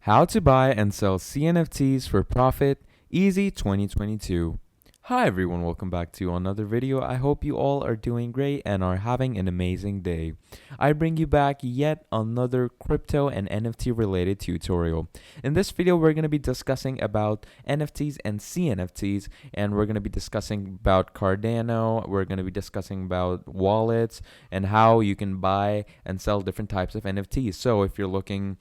How to buy and sell CNFTs for profit, easy 2022. Hi everyone, welcome back to another video. I hope you all are doing great and are having an amazing day. I bring you back yet another crypto and NFT related tutorial. In this video, we're going to be discussing about NFTs and CNFTs, and we're going to be discussing about Cardano. We're going to be discussing about wallets and how you can buy and sell different types of NFTs. So if you're looking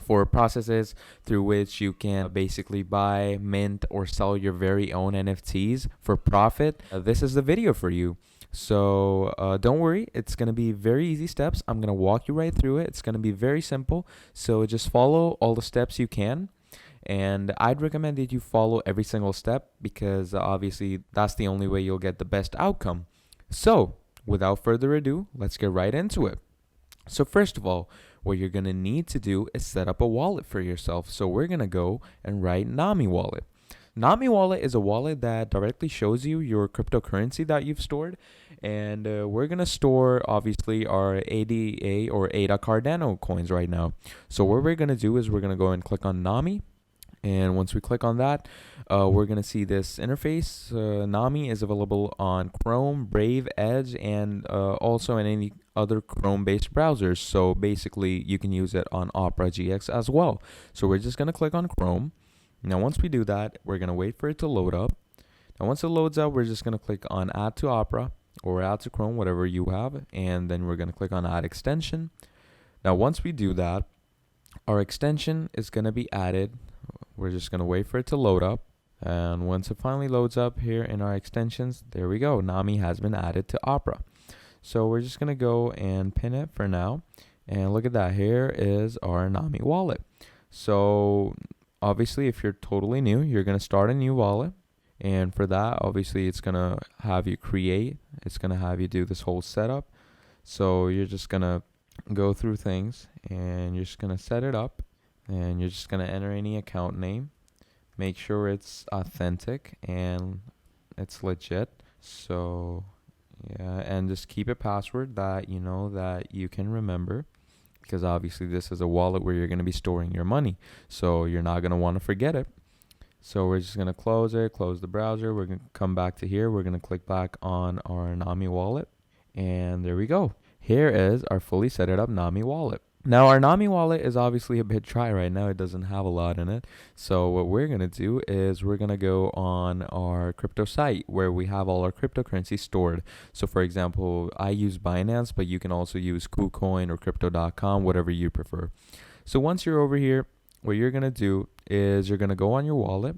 for processes through which you can basically buy, mint, or sell your very own NFTs for profit, this is the video for you. So don't worry, it's going to be very easy steps. I'm going to walk you right through it. It's going to be very simple. So just follow all the steps you can. And I'd recommend that you follow every single step because obviously that's the only way you'll get the best outcome. So without further ado, let's get right into it. So first of all, what you're going to need to do is set up a wallet for yourself. So we're going to go and write Nami Wallet. Nami Wallet is a wallet that directly shows you your cryptocurrency that you've stored. And we're going to store, obviously, our ADA or ADA Cardano coins right now. So what we're going to do is we're going to go and click on Nami. And once we click on that, we're going to see this interface. Nami is available on Chrome, Brave, Edge, and also in any other Chrome-based browsers. So basically, you can use it on Opera GX as well. So we're just going to click on Chrome. Now, once we do that, we're going to wait for it to load up. Now, once it loads up, we're just going to click on Add to Opera or Add to Chrome, whatever you have. And then we're going to click on Add Extension. Now, once we do that, our extension is going to be added. We're just going to wait for it to load up. And once it finally loads up here in our extensions, there we go. Nami has been added to Opera. So we're just going to go and pin it for now. And look at that. Here is our Nami wallet. So obviously, if you're totally new, you're going to start a new wallet. And for that, obviously, it's going to have you create. It's going to have you do this whole setup. So you're just going to go through things and you're just going to set it up. And you're just going to enter any account name. Make sure it's authentic and it's legit. So, yeah, and just keep a password that you know that you can remember. Because obviously this is a wallet where you're going to be storing your money. So you're not going to want to forget it. So we're just going to close it, close the browser. We're going to come back to here. We're going to click back on our Nami wallet. And there we go. Here is our fully set it up Nami wallet. Now, our Nami wallet is obviously a bit dry right now. It doesn't have a lot in it. So what we're going to do is we're going to go on our crypto site where we have all our cryptocurrency stored. So, for example, I use Binance, but you can also use KuCoin or Crypto.com, whatever you prefer. So once you're over here, what you're going to do is you're going to go on your wallet.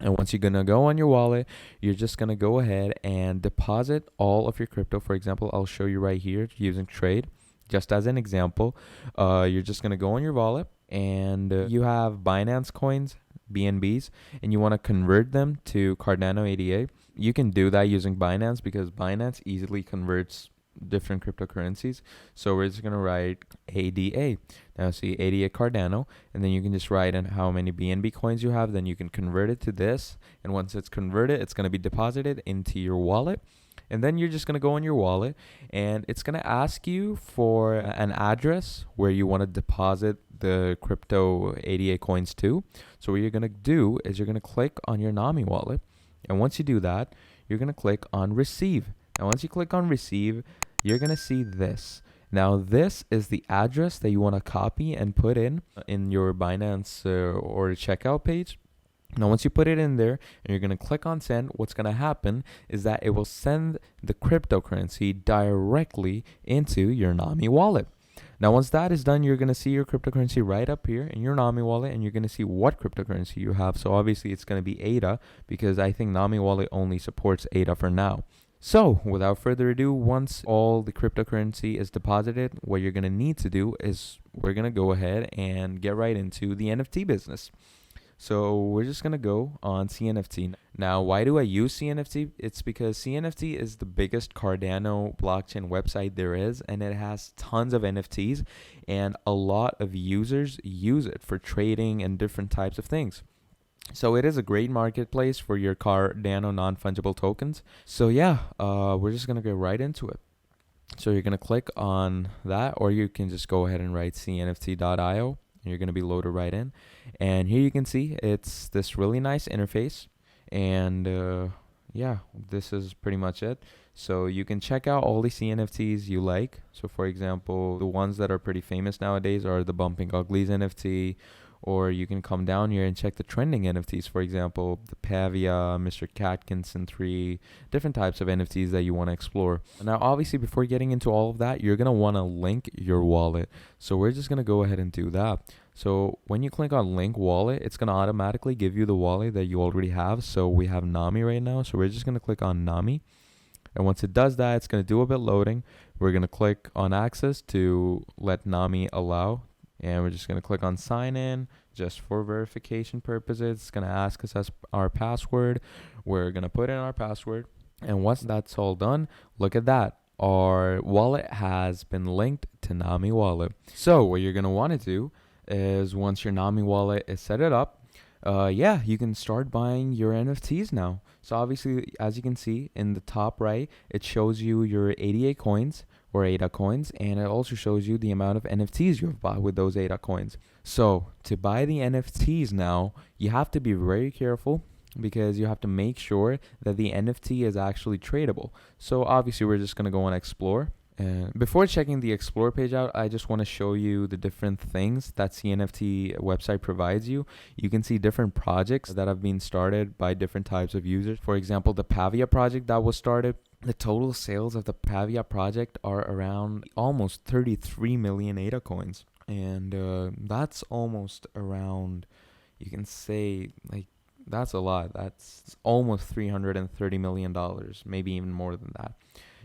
And once you're going to go on your wallet, you're just going to go ahead and deposit all of your crypto. For example, I'll show you right here using Trade. Just as an example, you're just going to go on your wallet and you have Binance coins, BNBs, and you want to convert them to Cardano ADA. You can do that using Binance because Binance easily converts different cryptocurrencies. So we're just going to write ADA. Now see ADA Cardano, and then you can just write in how many BNB coins you have. Then you can convert it to this. And once it's converted, it's going to be deposited into your wallet. And then you're just going to go on your wallet and it's going to ask you for an address where you want to deposit the crypto ADA coins to. So what you're going to do is you're going to click on your Nami wallet. And once you do that, you're going to click on receive. Now, once you click on receive, you're going to see this. Now, this is the address that you want to copy and put in your Binance or checkout page. Now, once you put it in there and you're going to click on send, what's going to happen is that it will send the cryptocurrency directly into your Nami wallet. Now, once that is done, you're going to see your cryptocurrency right up here in your Nami wallet, and you're going to see what cryptocurrency you have. So obviously, it's going to be ADA because I think Nami wallet only supports ADA for now. So without further ado, once all the cryptocurrency is deposited, what you're going to need to do is we're going to go ahead and get right into the NFT business. So we're just going to go on CNFT. Now, why do I use CNFT? It's because CNFT is the biggest Cardano blockchain website there is, and it has tons of NFTs, and a lot of users use it for trading and different types of things. So it is a great marketplace for your Cardano non-fungible tokens. So yeah, we're just going to get right into it. So you're going to click on that, or you can just go ahead and write cnft.io. You're going to be loaded right in. And here you can see it's this really nice interface. And yeah, this is pretty much it. So you can check out all the CNFTs you like. So for example, the ones that are pretty famous nowadays are the Bumping Uglies NFT, or you can come down here and check the trending NFTs. For example, the Pavia, Mr. Catkinson 3, different types of NFTs that you want to explore. Now, obviously, before getting into all of that, you're going to want to link your wallet. So we're just going to go ahead and do that. So when you click on link wallet, it's going to automatically give you the wallet that you already have. So we have Nami right now. So we're just going to click on Nami. And once it does that, it's going to do a bit loading. We're going to click on access to let Nami allow. And we're just going to click on sign in just for verification purposes. It's going to ask us as our password. We're going to put in our password. And once that's all done, look at that. Our wallet has been linked to Nami wallet. So what you're going to want to do is once your Nami wallet is set it up, yeah, you can start buying your NFTs now. So obviously, as you can see in the top right, it shows you your 88 coins or ADA coins, and it also shows you the amount of NFTs you've bought with those ADA coins. So to buy the NFTs now, you have to be very careful because you have to make sure that the NFT is actually tradable. So obviously, we're just going to go on Explore. And before checking the Explore page out, I just want to show you the different things that CNFT website provides you. You can see different projects that have been started by different types of users. For example, the Pavia project that was started, the total sales of the Pavia project are around almost 33 million ADA coins. And that's almost around, you can say, like, that's a lot. That's almost $330 million, maybe even more than that.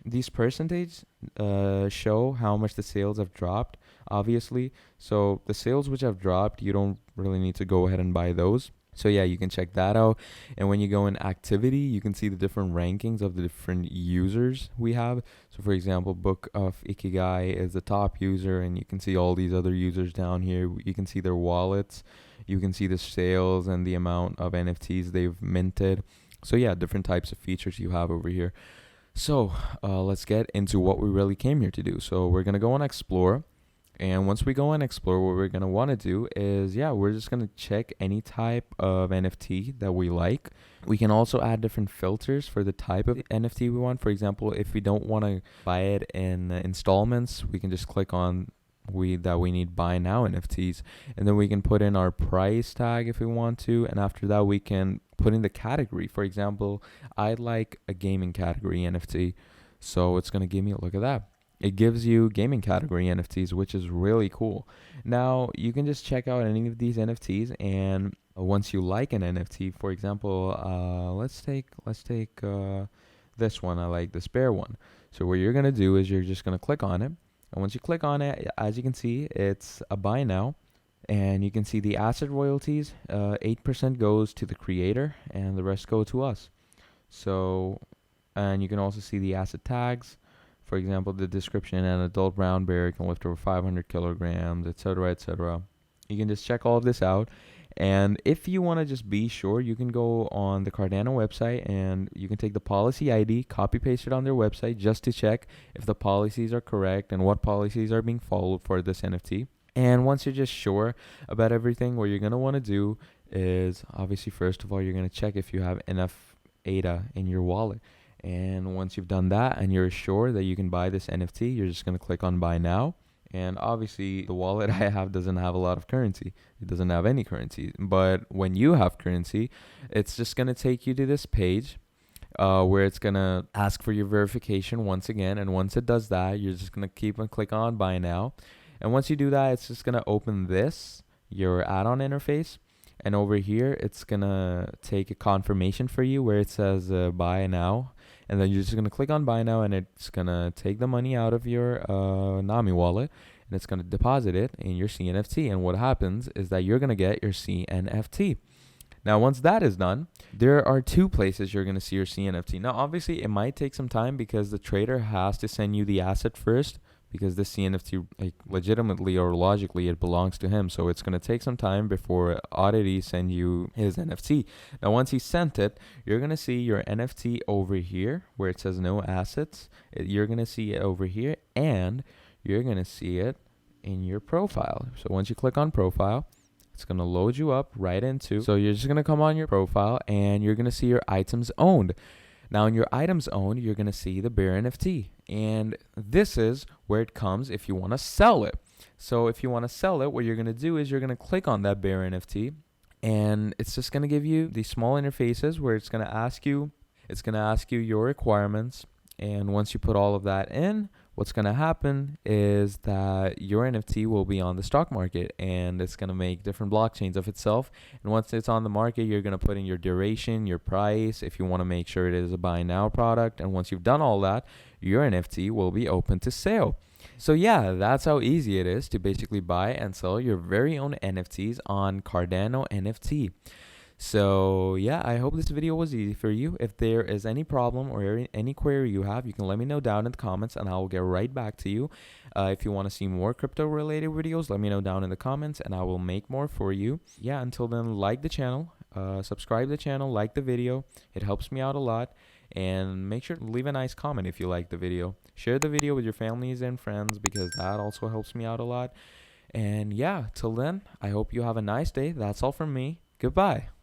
These percentages show how much the sales have dropped, obviously. So the sales which have dropped, you don't really need to go ahead and buy those. So yeah, you can check that out. And when you go in activity, you can see the different rankings of the different users we have. So for example, Book of Ikigai is the top user, and you can see all these other users down here. You can see their wallets. You can see the sales and the amount of NFTs they've minted. So yeah, different types of features you have over here. So let's get into what we really came here to do. So we're going to go on Explore. And once we go on Explore, what we're going to want to do is, yeah, we're just going to check any type of NFT that we like. We can also add different filters for the type of NFT we want. For example, if we don't want to buy it in installments, we can just click on we need buy now NFTs, and then we can put in our price tag if we want to, and after that we can put in the category. For example, I like a gaming category NFT, so it's going to give me a look at that. It gives you gaming category NFTs, which is really cool. Now you can just check out any of these NFTs, and once you like an NFT, for example, let's take this one. I like this bear one. So what you're going to do is you're just going to click on it. And once you click on it, as you can see, it's a buy now. And you can see the asset royalties, 8% goes to the creator and the rest go to us. So, and you can also see the asset tags. For example, the description: an adult brown bear can lift over 500 kilograms, etc., etc. You can just check all of this out. And if you want to just be sure, you can go on the Cardano website and you can take the policy ID, copy paste it on their website just to check if the policies are correct and what policies are being followed for this NFT. And once you're just sure about everything, what you're going to want to do is, obviously, first of all, you're going to check if you have enough ADA in your wallet. And once you've done that and you're sure that you can buy this NFT, you're just going to click on buy now. And obviously, the wallet I have doesn't have a lot of currency. It doesn't have any currency. But when you have currency, it's just going to take you to this page where it's going to ask for your verification once again. And once it does that, you're just going to keep and click on buy now. And once you do that, it's just going to open your add-on interface. And over here, it's going to take a confirmation for you where it says buy now. And then you're just going to click on buy now, and it's going to take the money out of your Nami wallet, and it's going to deposit it in your CNFT. And what happens is that you're going to get your CNFT. Now, once that is done, there are two places you're going to see your CNFT. Now, obviously, it might take some time because the trader has to send you the asset first, because this CNFT, like, legitimately or logically, it belongs to him. So it's going to take some time before Oddity send you his NFT. Now, once he sent it, you're going to see your NFT over here where it says no assets. You're going to see it over here, and you're going to see it in your profile. So once you click on profile, it's going to load you up right into. So you're just going to come on your profile and you're going to see your items owned. Now in your items owned, you're going to see the bear NFT. And this is where it comes if you want to sell it. So if you want to sell it, what you're going to do is you're going to click on that bear NFT, and it's just going to give you these small interfaces where it's going to ask you your requirements. And once you put all of that in, what's going to happen is that your NFT will be on the stock market, and it's going to make different blockchains of itself. And once it's on the market, you're going to put in your duration, your price, if you want to make sure it is a buy now product. And once you've done all that, your NFT will be open to sale. So yeah, that's how easy it is to basically buy and sell your very own NFTs on Cardano NFT. So yeah, I hope this video was easy for you. If there is any problem or any query you have, you can let me know down in the comments and I will get right back to you. If you want to see more crypto related videos, let me know down in the comments and I will make more for you. Yeah, until then, like the channel, subscribe to the channel, like the video. It helps me out a lot. And make sure to leave a nice comment if you like the video. Share the video with your families and friends because that also helps me out a lot. And yeah, till then, I hope you have a nice day. That's all from me. Goodbye.